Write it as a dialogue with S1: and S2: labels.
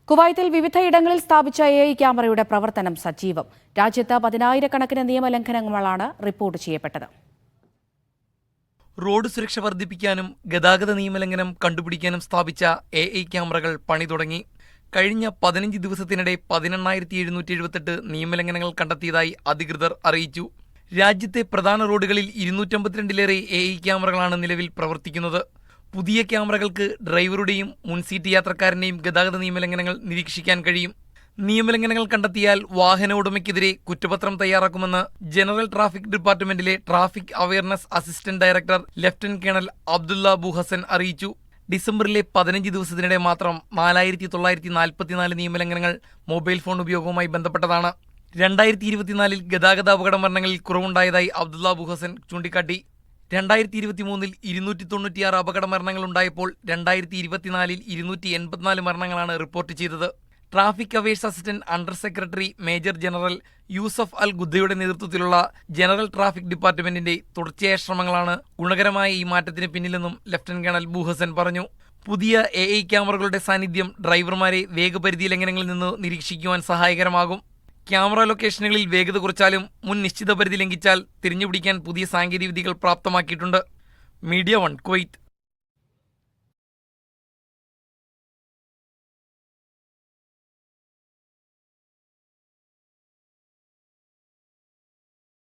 S1: കുവൈത്തിൽ വിവിധയിടങ്ങളിൽ സ്ഥാപിച്ച AI ക്യാമറയുടെ പ്രവർത്തനം സജീവം. രാജ്യത്ത് 10,000-കണക്കിന് നിയമലംഘനങ്ങളാണ് റിപ്പോർട്ട് ചെയ്യപ്പെട്ടത്.
S2: റോഡ് സുരക്ഷ വർദ്ധിപ്പിക്കാനും ഗതാഗത നിയമലംഘനം കണ്ടുപിടിക്കാനും സ്ഥാപിച്ച AI ക്യാമറകൾ പണി തുടങ്ങി. കഴിഞ്ഞ 15 ദിവസത്തിനിടെ 18,778 നിയമലംഘനങ്ങൾ കണ്ടെത്തിയതായി അധികൃതർ അറിയിച്ചു. രാജ്യത്തെ പ്രധാന റോഡുകളിൽ 252-ലേറെ AI ക്യാമറകളാണ് നിലവിൽ പ്രവർത്തിക്കുന്നത്. പുതിയ ക്യാമറകൾക്ക് ഡ്രൈവറുടെയും മുൻസീറ്റ് യാത്രക്കാരൻ്റെയും ഗതാഗത നിയമലംഘനങ്ങൾ നിരീക്ഷിക്കാൻ കഴിയും. നിയമലംഘനങ്ങൾ കണ്ടെത്തിയാൽ വാഹന ഉടമയ്ക്കെതിരെ കുറ്റപത്രം തയ്യാറാക്കുമെന്ന് ജനറൽ ട്രാഫിക് ഡിപ്പാർട്ട്മെന്റിലെ traffic awareness assistant director lieutenant colonel Abdulla Buhasan അറിയിച്ചു. ഡിസംബറിലെ 15 ദിവസത്തിനിടെ മാത്രം 4,944 നിയമലംഘനങ്ങൾ മൊബൈൽ ഫോൺ ഉപയോഗവുമായി ബന്ധപ്പെട്ടതാണ്. 2024 ഗതാഗത അപകട മരണങ്ങളിൽ കുറവുണ്ടായതായി അബ്ദുള്ള ബുഹസൻ ചൂണ്ടിക്കാട്ടി. 2023 296 അപകട മരണങ്ങൾ ഉണ്ടായപ്പോൾ 2024 284 മരണങ്ങളാണ് റിപ്പോർട്ട് ചെയ്തത്. Traffic awareness assistant under secretary major general Yousef Al ഗുദ്ദയുടെ നേതൃത്വത്തിലുള്ള ജനറൽ ട്രാഫിക് ഡിപ്പാർട്ട്മെന്റിന്റെ തുടർച്ചയായ ശ്രമങ്ങളാണ് ഗുണകരമായ ഈ മാറ്റത്തിന് പിന്നിലെന്നും ലഫ്റ്റനന്റ് കേണൽ ബുഹസൻ പറഞ്ഞു. പുതിയ AI ക്യാമറകളുടെ സാന്നിധ്യം ഡ്രൈവർമാരെ വേഗപരിധി ലംഘനങ്ങളിൽ നിന്ന് നിരീക്ഷിക്കുവാൻ സഹായകരമാകും. ക്യാമറ ലൊക്കേഷനുകളിൽ വേഗത കുറച്ചാലും മുൻ നിശ്ചിത പരിധി ലംഘിച്ചാൽ തിരിഞ്ഞുപിടിക്കാൻ പുതിയ സാങ്കേതിക വിദ്യകൾ പ്രാപ്തമാക്കിയിട്ടുണ്ട്. Media 1 Kuwait.